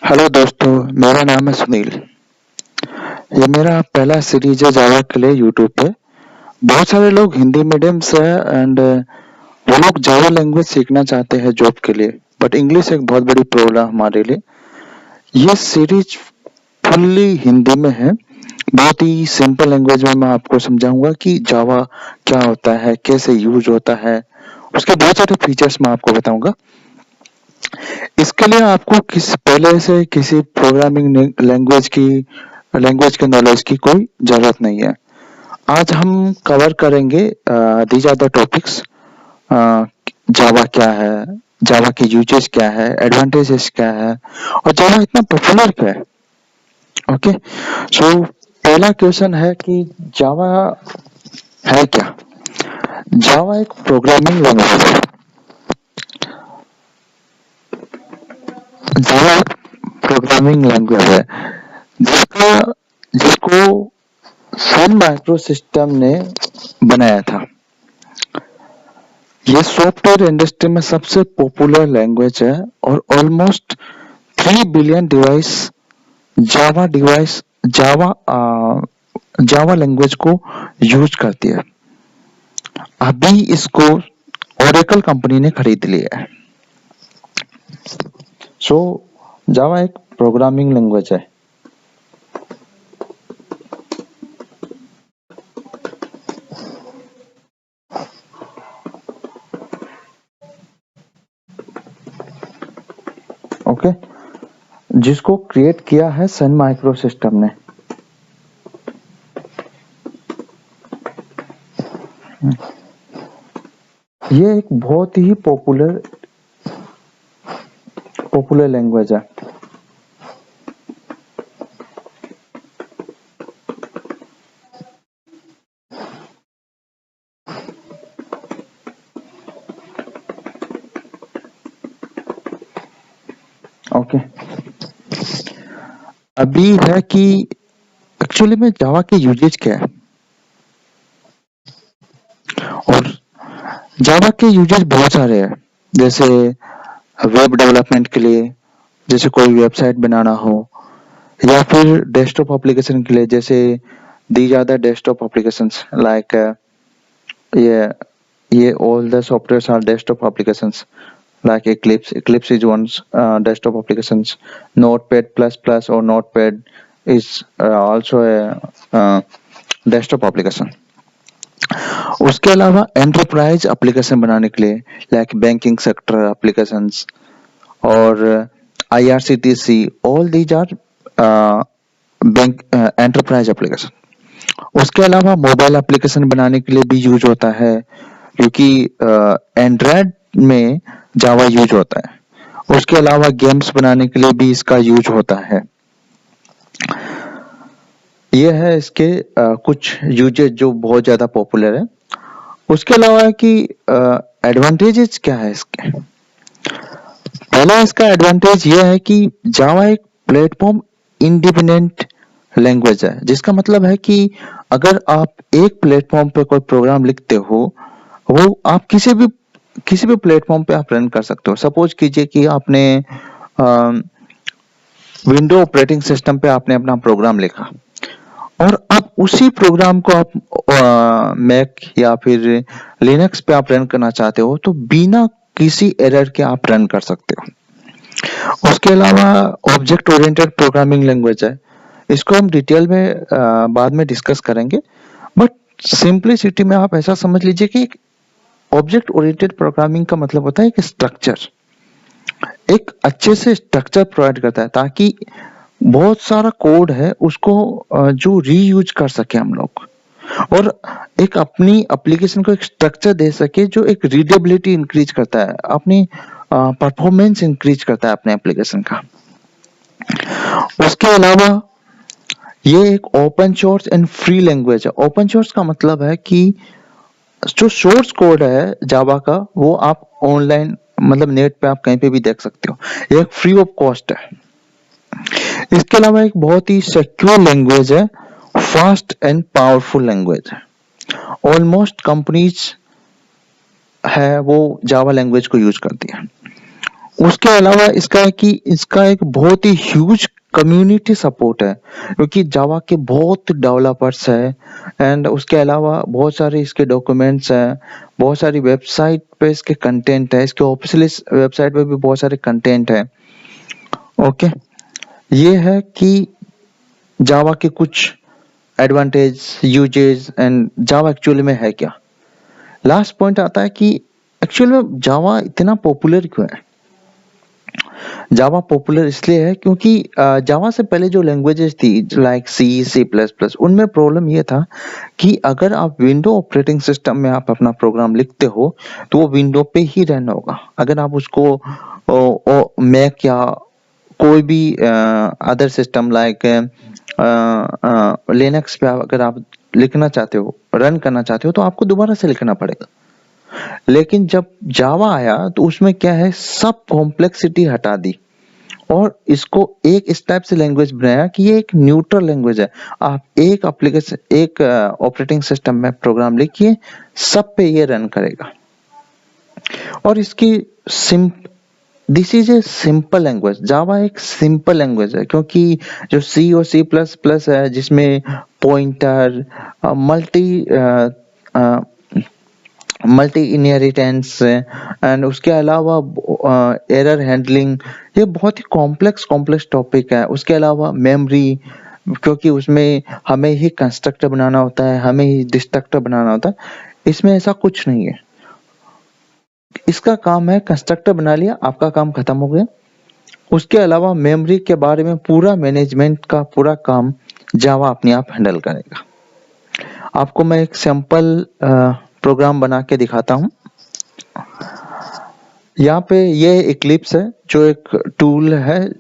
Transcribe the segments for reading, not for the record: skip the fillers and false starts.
Hello दोस्तों, मेरा नाम है सुनील। ये मेरा पहला सीरीज है जावा के लिए यूट्यूब पे। बहुत सारे लोग हिंदी मीडियम से है एंड वो लोग जावा लैंग्वेज सीखना चाहते हैं जॉब के लिए, बट इंग्लिश एक बहुत बड़ी प्रॉब्लम हमारे लिए। ये सीरीज फुल्ली हिंदी में है। बहुत ही सिंपल लैंग्वेज में मैं आपको समझाऊंगा कि जावा क्या होता है, कैसे यूज होता है, उसके बहुत सारे फीचर्स मैं आपको बताऊंगा। इसके लिए आपको पहले से किसी प्रोग्रामिंग लैंग्वेज के नॉलेज की कोई जरूरत नहीं है। आज हम कवर करेंगे दीज आर द टॉपिक्स। जावा क्या है, जावा के यूजेस क्या है, एडवांटेजेस क्या है, और जावा इतना पॉपुलर क्यों है। ओके, सो पहला क्वेश्चन है कि जावा है क्या। जावा एक प्रोग्रामिंग लैंग्वेज है। जावा एक प्रोग्रामिंग लैंग्वेज है जिसका जिसको सन माइक्रो सिस्टम ने बनाया था। ये सॉफ्टवेयर इंडस्ट्री में सबसे पॉपुलर लैंग्वेज है और ऑलमोस्ट 3 बिलियन डिवाइस जावा जावा लैंग्वेज को यूज करती है। अभी इसको ओरेकल कंपनी ने खरीद लिया है। सो जावा एक प्रोग्रामिंग लैंग्वेज है। ओके, जिसको क्रिएट किया है सन माइक्रो सिस्टम ने। ये एक बहुत ही पॉपुलर लैंग्वेज है। ओके, अभी है कि एक्चुअली में जावा के यूजेज क्या है, और जावा के यूजेज बहुत सारे हैं। जैसे वेब डेवलपमेंट के लिए, जैसे कोई वेबसाइट बनाना हो, या फिर डेस्कटॉप एप्लीकेशन के लिए, जैसे these are the desktop applications like ये ये all the softwares are desktop applications like Eclipse is one desktop applications. Notepad++ or Notepad is also a desktop application. उसके अलावा एंटरप्राइज एप्लीकेशन बनाने के लिए लाइक बैंकिंग सेक्टर एप्लीकेशंस और IRCTC, all these are bank enterprise application. उसके अलावा mobile application बनाने के लिए भी यूज होता है, क्योंकि एंड्रॉयड में जावा यूज होता है। उसके अलावा गेम्स बनाने के लिए भी इसका यूज होता है। ये है इसके कुछ यूजेज जो बहुत ज्यादा पॉपुलर है। उसके अलावा कि एडवांटेजेस क्या है इसके। पहला इसका एडवांटेज ये है कि जावा एक प्लेटफॉर्म इंडिपेंडेंट लैंग्वेज है, जिसका मतलब है कि अगर आप एक प्लेटफॉर्म पे कोई प्रोग्राम लिखते हो, वो आप किसी भी प्लेटफॉर्म पे आप रन कर सकते हो। सपोज कीजिए कि आपने विंडो ऑपरेटिंग सिस्टम पे आपने अपना प्रोग्राम लिखा, और आप उसी प्रोग्राम को आप मैक या फिर लिनक्स पे आप रन करना चाहते हो, तो बिना किसी एरर के आप रन कर सकते हो। उसके अलावा ऑब्जेक्ट ओरिएंटेड प्रोग्रामिंग लैंग्वेज है। इसको हम डिटेल में बाद में डिस्कस करेंगे, बट सिंपलिसिटी में आप ऐसा समझ लीजिए कि ऑब्जेक्ट ओरिएंटेड प्रोग्रामिंग का मतलब होता है कि स्ट्रक्चर, एक अच्छे से स्ट्रक्चर प्रोवाइड करता है, ताकि बहुत सारा कोड है उसको जो रीयूज कर सके हम लोग, और एक अपनी एप्लीकेशन को एक स्ट्रक्चर दे सके जो एक रीडेबिलिटी इंक्रीज करता है, अपनी परफॉर्मेंस इंक्रीज करता है अपने एप्लीकेशन का। उसके अलावा ये एक open source and free language है। ओपन सोर्स का मतलब है कि जो सोर्स कोड है जावा का, वो आप ऑनलाइन मतलब नेट पे आप कहीं पे भी देख सकते हो। ये एक फ्री ऑफ कॉस्ट है। इसके अलावा एक बहुत ही सिक्योर लैंग्वेज है, फास्ट एंड पावरफुल लैंग्वेज है। ऑलमोस्ट कंपनीज है वो जावा लैंग्वेज को यूज करती है। उसके अलावा इसका है कि इसका एक बहुत ही ह्यूज कम्युनिटी सपोर्ट है, क्योंकि जावा के बहुत डेवलपर्स है एंड उसके अलावा बहुत सारे इसके डॉक्यूमेंट्स हैं, बहुत सारी वेबसाइट पे इसके कंटेंट है, इसके ऑफिशियल वेबसाइट पे भी बहुत सारे कंटेंट है। ओके, ये है कि जावा के कुछ advantage, uses and Java actually में है क्या। लास्ट पॉइंट आता है कि एक्चुअल में जावा इतना पॉपुलर क्यों है। जावा पॉपुलर इसलिए है क्योंकि जावा से पहले जो लैंग्वेजेस थी लाइक सी, सी प्लस प्लस, उनमें प्रॉब्लम ये था कि अगर आप विंडो ऑपरेटिंग सिस्टम में आप अपना प्रोग्राम लिखते हो तो वो विंडो पे ही रन होगा। अगर आप उसको मैक या कोई भी अदर सिस्टम लाइक लिनक्स पे अगर आप लिखना चाहते हो, रन करना चाहते हो, तो आपको दोबारा से लिखना पड़ेगा। लेकिन जब जावा आया तो उसमें क्या है, सब कॉम्प्लेक्सिटी हटा दी और इसको एक इस टाइप से लैंग्वेज बनाया कि ये एक न्यूट्रल लैंग्वेज है। आप एक एप्लीकेशन, एक ऑपरेटिंग सिस्टम में प्रोग्राम लिखिए, सब पे ये रन करेगा। और इसकी this is a simple language. Java एक सिंपल लैंग्वेज है क्योंकि जो सी और सी प्लस प्लस है जिसमें पॉइंटर, मल्टी इनहेरिटेंस एंड उसके अलावा एरर हैंडलिंग, ये बहुत ही कॉम्प्लेक्स टॉपिक है। उसके अलावा मेमोरी, क्योंकि उसमें हमें ही कंस्ट्रक्टर बनाना होता है, हमें ही डिस्ट्रक्टर बनाना होता है, इसमें ऐसा कुछ नहीं है। इसका काम है कंस्ट्रक्टर बना लिया, आपका काम खत्म हो गया। उसके अलावा मेमोरी के बारे में पूरा मैनेजमेंट का पूरा काम जावा अपने आप हैंडल करेगा। आपको मैं एक सैंपल प्रोग्राम बना के दिखाता हूँ। यहाँ पे ये इक्लिप्स है जो एक टूल है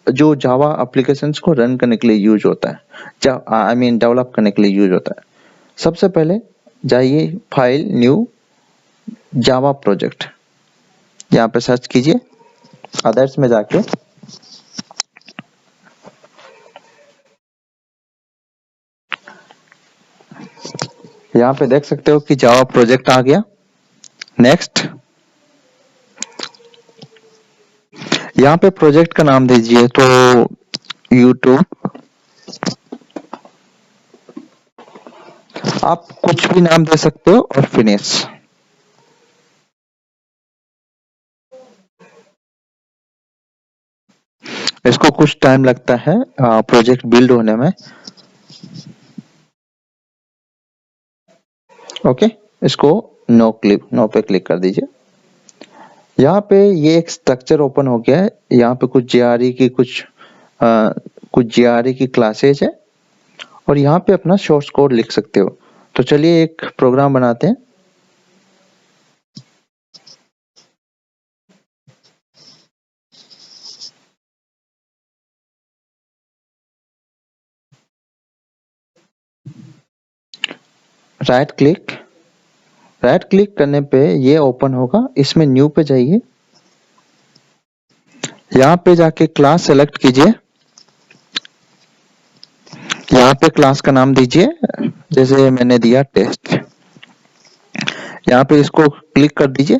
जो जावा एप्लीकेशंस को रन करने के लिए यूज होता है, डेवलप करने के लिए यूज होता है। सबसे पहले जाइए फाइल, न्यू जावा प्रोजेक्ट, यहाँ पे सर्च कीजिए, अदर्स में जाके यहाँ पे देख सकते हो कि जावा प्रोजेक्ट आ गया। नेक्स्ट, यहाँ पे प्रोजेक्ट का नाम दीजिए तो यूट्यूब, आप कुछ भी नाम दे सकते हो और फिनिश। इसको कुछ टाइम लगता है प्रोजेक्ट बिल्ड होने में। ओके, इसको नो पे क्लिक कर दीजिए। यहाँ पे ये एक स्ट्रक्चर ओपन हो गया है। यहाँ पे कुछ जीआरई की क्लासेज है और यहाँ पे अपना सोर्स कोड लिख सकते हो। तो चलिए एक प्रोग्राम बनाते हैं। राइट क्लिक करने पे ये ओपन होगा, इसमें न्यू पे जाइए, यहाँ पे जाके क्लास सेलेक्ट कीजिए, यहाँ पे क्लास का नाम दीजिए, जैसे मैंने दिया टेस्ट। यहाँ पे इसको क्लिक कर दीजिए।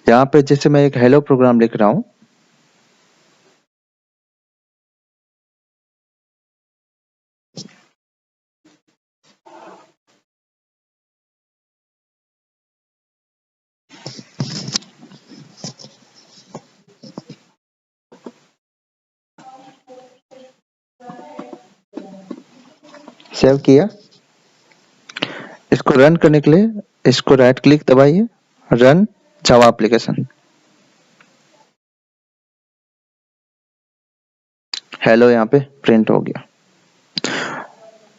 यहाँ पे जैसे मैं एक हेलो प्रोग्राम लिख रहा हूं, सेव किया। इसको रन करने के लिए इसको राइट क्लिक दबाइए, रन जावा एप्लीकेशन। हेलो यहाँ पे प्रिंट हो गया।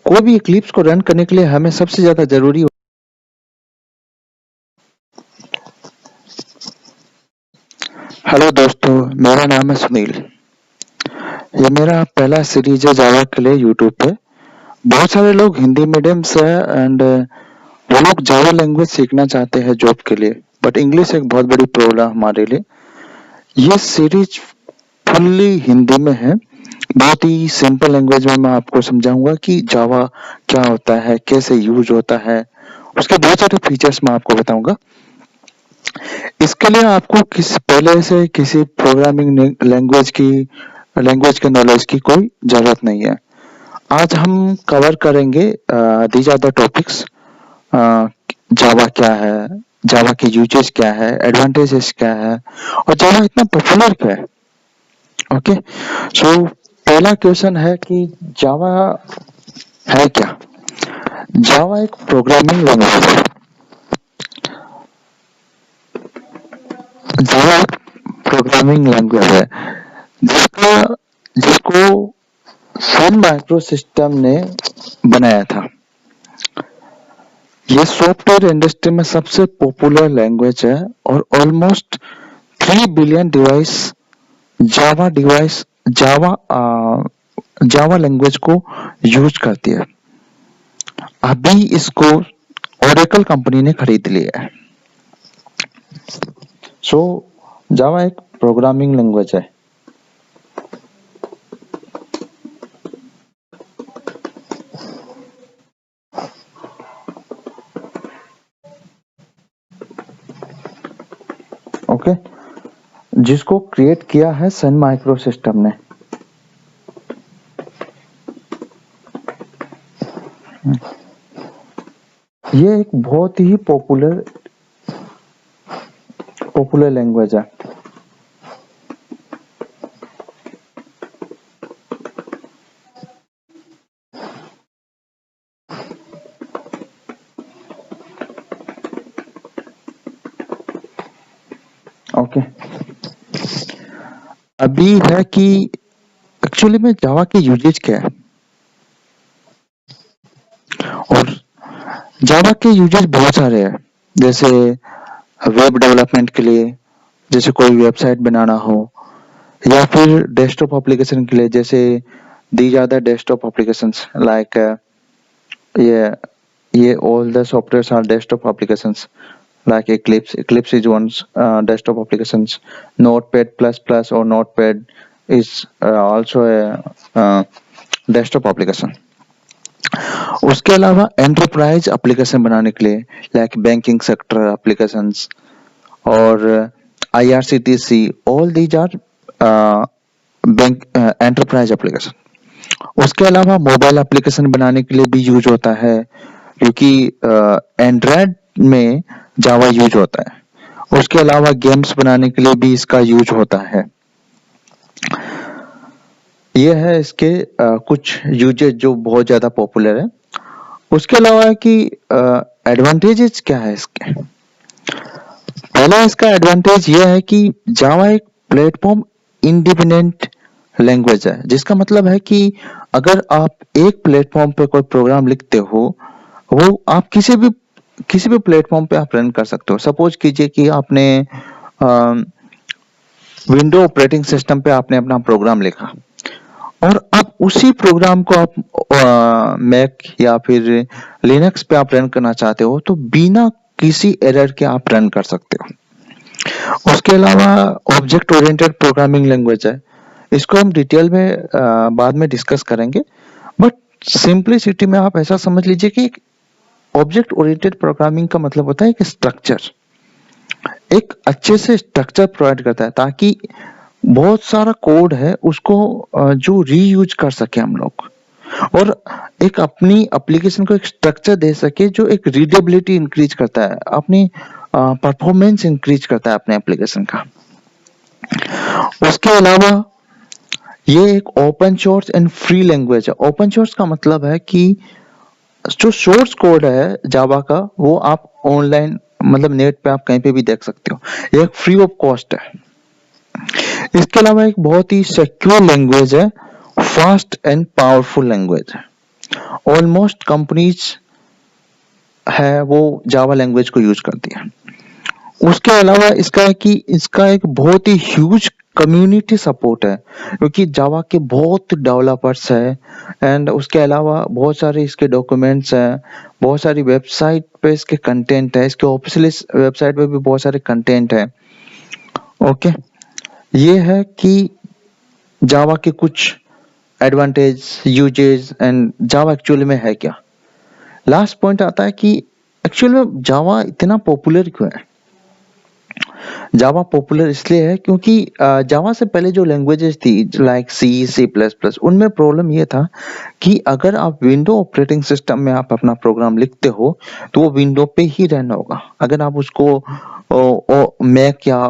कोई भी इक्लिप्स को रन करने के लिए हमें सबसे ज्यादा जरूरी, हेलो दोस्तों, मेरा नाम है सुनील। ये मेरा पहला सीरीज है जावा के लिए यूट्यूब पे। बहुत सारे लोग हिंदी मीडियम से एंड वो लोग जावा लैंग्वेज सीखना चाहते हैं जॉब के लिए, बट इंग्लिश एक बहुत बड़ी प्रॉब्लम हमारे लिए। ये सीरीज फुल्ली हिंदी में है, बहुत ही सिंपल लैंग्वेज में मैं आपको समझाऊंगा कि जावा क्या होता है, कैसे यूज होता है, उसके बहुत सारे फीचर्स मैं आपको बताऊंगा। इसके लिए आपको पहले से किसी प्रोग्रामिंग लैंग्वेज के नॉलेज की कोई जरूरत नहीं है। आज हम कवर करेंगे दीज आर द टॉपिक्स। जावा क्या है, जावा के यूजेस क्या है, एडवांटेजेस क्या है, और जावा इतना पॉपुलर क्यों है। ओके, सो पहला क्वेश्चन है कि जावा है क्या। जावा एक प्रोग्रामिंग लैंग्वेज है। जावा प्रोग्रामिंग लैंग्वेज है जिसका जिसको सन माइक्रो सिस्टम ने बनाया था। ये सॉफ्टवेयर इंडस्ट्री में सबसे पॉपुलर लैंग्वेज है और ऑलमोस्ट 3 बिलियन डिवाइस जावा जावा लैंग्वेज को यूज करती है। अभी इसको ओरेकल कंपनी ने खरीद लिया है। सो जावा एक प्रोग्रामिंग लैंग्वेज है। ओके, जिसको क्रिएट किया है सन माइक्रो सिस्टम ने। ये एक बहुत ही पॉपुलर लैंग्वेज है। ओके, अभी है कि एक्चुअली में जावा के यूजेज क्या है, और जावा के यूजेज बहुत सारे हैं। जैसे वेब डेवलपमेंट के लिए, जैसे कोई वेबसाइट बनाना हो, या फिर डेस्कटॉप एप्लीकेशन के लिए, जैसे these are the desktop applications like ये all the softwares are desktop applications like Eclipse is one desktop applications. Notepad++ or Notepad is also a desktop application. उसके अलावा एंटरप्राइज एप्लीकेशन बनाने के लिए लाइक बैंकिंग सेक्टर एप्लीकेशंस और IRCTC, all these are bank enterprise application. उसके अलावा mobile application बनाने के लिए भी यूज होता है, क्योंकि एंड्रॉयड में जावा यूज होता है। उसके अलावा गेम्स बनाने के लिए भी इसका यूज होता है। ये है इसके कुछ यूजेज जो बहुत ज्यादा पॉपुलर है। उसके अलावा कि एडवांटेजेस क्या है इसके। पहला इसका एडवांटेज ये है कि जावा एक प्लेटफॉर्म इंडिपेंडेंट लैंग्वेज है, जिसका मतलब है कि अगर आप एक प्लेटफॉर्म पे कोई प्रोग्राम लिखते हो, वो आप किसी भी प्लेटफॉर्म पे आप रन कर सकते हो। सपोज कीजिए कि आपने विंडो ऑपरेटिंग सिस्टम पे आपने अपना प्रोग्राम लिखा, और अब उसी प्रोग्राम को आप मैक या फिर लिनक्स पे आप रन करना चाहते हो, तो बिना किसी एरर के आप रन कर सकते हो। उसके अलावा ऑब्जेक्ट ओरिएंटेड प्रोग्रामिंग लैंग्वेज है। इसको हम डिटेल में बाद में डिस्कस करेंगे, बट सिंपलिसिटी में आप ऐसा समझ लीजिए कि ऑब्जेक्ट ओरिएंटेड प्रोग्रामिंग का मतलब होता है कि स्ट्रक्चर, एक अच्छे से स्ट्रक्चर प्रोवाइड करता है, ताकि बहुत सारा कोड है उसको जो रीयूज कर सके हम लोग, और एक अपनी एप्लीकेशन को एक स्ट्रक्चर दे सके जो एक रीडेबिलिटी इंक्रीज करता है, अपनी परफॉर्मेंस इंक्रीज करता है अपने एप्लीकेशन का। उसके अलावा ये एक open source and free language है। ओपन सोर्स का मतलब है कि जो सोर्स कोड है जावा का, वो आप ऑनलाइन मतलब नेट पे आप कहीं पे भी देख सकते हो। ये एक फ्री ऑफ कॉस्ट है। इसके अलावा एक बहुत ही सिक्योर लैंग्वेज है, फास्ट एंड पावरफुल लैंग्वेज है। ऑलमोस्ट कंपनीज है वो जावा लैंग्वेज को यूज करती है। उसके अलावा इसका है कि इसका एक बहुत ही ह्यूज कम्युनिटी सपोर्ट है, क्योंकि जावा के बहुत डेवलपर्स है, एंड उसके अलावा बहुत सारे इसके डॉक्यूमेंट्स हैं, बहुत सारी वेबसाइट पे इसके कंटेंट है, इसके ऑफिशियल वेबसाइट पे भी बहुत सारे कंटेंट है। ओके, ये है कि जावा के कुछ advantage, uses and Java actually में है क्या। लास्ट पॉइंट आता है कि एक्चुअल में जावा इतना पॉपुलर क्यों है। जावा पॉपुलर इसलिए है क्योंकि जावा से पहले जो लैंग्वेजेस थी लाइक सी, सी प्लस प्लस, उनमें प्रॉब्लम ये था कि अगर आप विंडो ऑपरेटिंग सिस्टम में आप अपना प्रोग्राम लिखते हो तो वो विंडो पे ही रन होगा। अगर आप उसको मैक या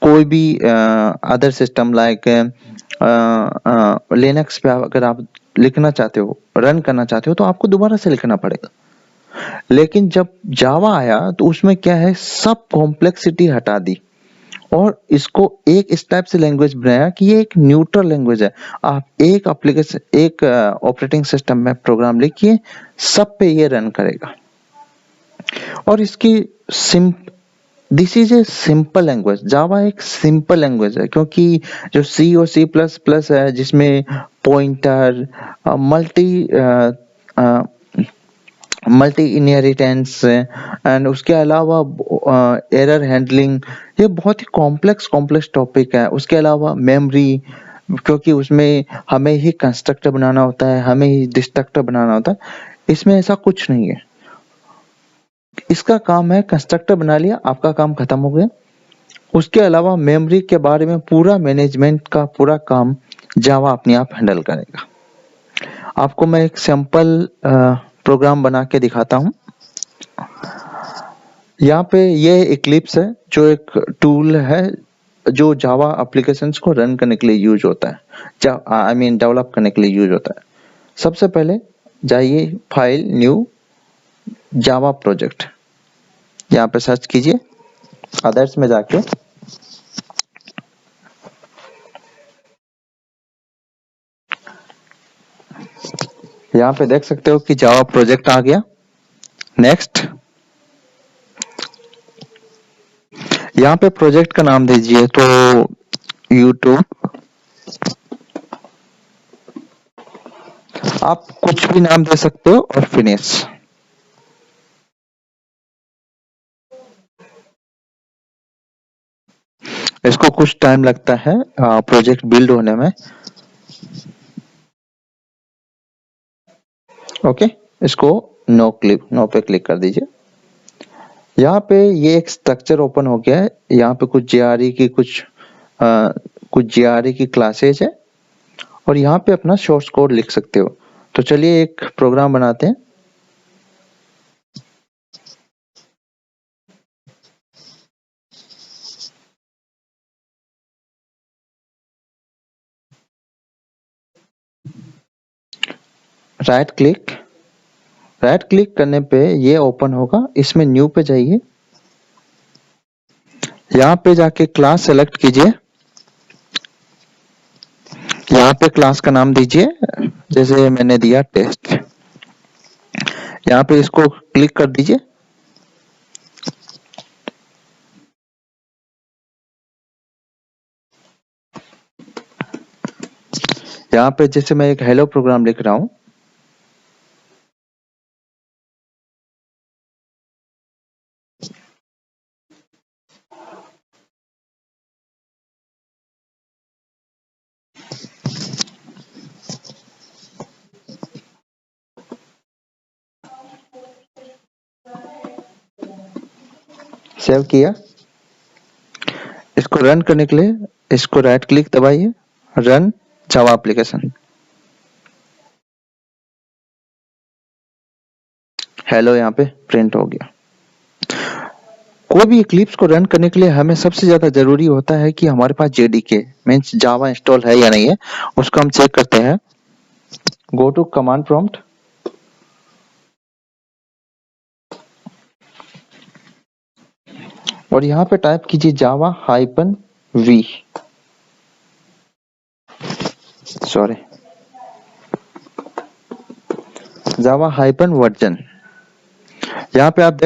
कोई भी अदर सिस्टम लाइक लिनक्स पे अगर आप लिखना चाहते हो, रन करना चाहते हो, तो आपको दोबारा से लिखना पड़ेगा। लेकिन जब जावा आया तो उसमें क्या है, सब कॉम्प्लेक्सिटी हटा दी और इसको एक इस टाइप से लैंग्वेज बनाया कि ये एक न्यूट्रल लैंग्वेज है। आप एक एप्लीकेशन, एक ऑपरेटिंग सिस्टम में प्रोग्राम लिखिए, सब पे ये रन करेगा। और इसकी this is a simple language. Java एक सिंपल लैंग्वेज है क्योंकि जो सी और सी प्लस प्लस है जिसमें पॉइंटर, मल्टी इनहेरिटेंस एंड उसके अलावा एरर हैंडलिंग, ये बहुत ही कॉम्प्लेक्स टॉपिक है। उसके अलावा मेमोरी, क्योंकि उसमें हमें ही कंस्ट्रक्टर बनाना होता है, हमें ही डिस्ट्रक्टर बनाना होता है। इसमें ऐसा कुछ नहीं है। इसका काम है कंस्ट्रक्टर बना लिया, आपका काम खत्म हो गया। उसके अलावा मेमोरी के बारे में पूरा मैनेजमेंट का पूरा काम जावा अपने आप हैंडल करेगा। आपको मैं एक सैंपल प्रोग्राम बना के दिखाता हूँ। यहाँ पे ये इक्लिप्स है जो एक टूल है जो जावा एप्लीकेशंस को रन करने के लिए यूज होता है, आई मीन डेवलप करने के लिए यूज होता है। सबसे पहले जाइए फाइल, न्यू, जावा प्रोजेक्ट, यहाँ पे सर्च कीजिए। अदर्स में जाके यहाँ पे देख सकते हो कि जावा प्रोजेक्ट आ गया। नेक्स्ट, यहाँ पे प्रोजेक्ट का नाम दीजिए तो यूट्यूब, आप कुछ भी नाम दे सकते हो और फिनिश। इसको कुछ टाइम लगता है प्रोजेक्ट बिल्ड होने में। ओके, इसको नो पे क्लिक कर दीजिए। यहाँ पे ये एक स्ट्रक्चर ओपन हो गया है। यहाँ पे कुछ जेआरई की क्लासेज है और यहाँ पे अपना सोर्स कोड लिख सकते हो। तो चलिए एक प्रोग्राम बनाते हैं। राइट क्लिक करने पे ये ओपन होगा, इसमें न्यू पे जाइए। यहाँ पे जाके क्लास सेलेक्ट कीजिए। यहाँ पे क्लास का नाम दीजिए, जैसे मैंने दिया टेस्ट। यहाँ पे इसको क्लिक कर दीजिए। यहाँ पे जैसे मैं एक हेलो प्रोग्राम लिख रहा हूँ, सेव किया। इसको रन करने के लिए इसको राइट क्लिक दबाइए, रन जावा एप्लीकेशन। हेलो यहाँ पे प्रिंट हो गया। कोई भी इक्लिप्स को रन करने के लिए हमें सबसे ज्यादा जरूरी होता है कि हमारे पास जेडीके मीन्स जावा इंस्टॉल है या नहीं है, उसको हम चेक करते हैं। गो टू कमांड प्रॉम्प्ट, और यहाँ पे टाइप कीजिए जावा -v, सॉरी, जावा -वर्जन। यहाँ पे आप देख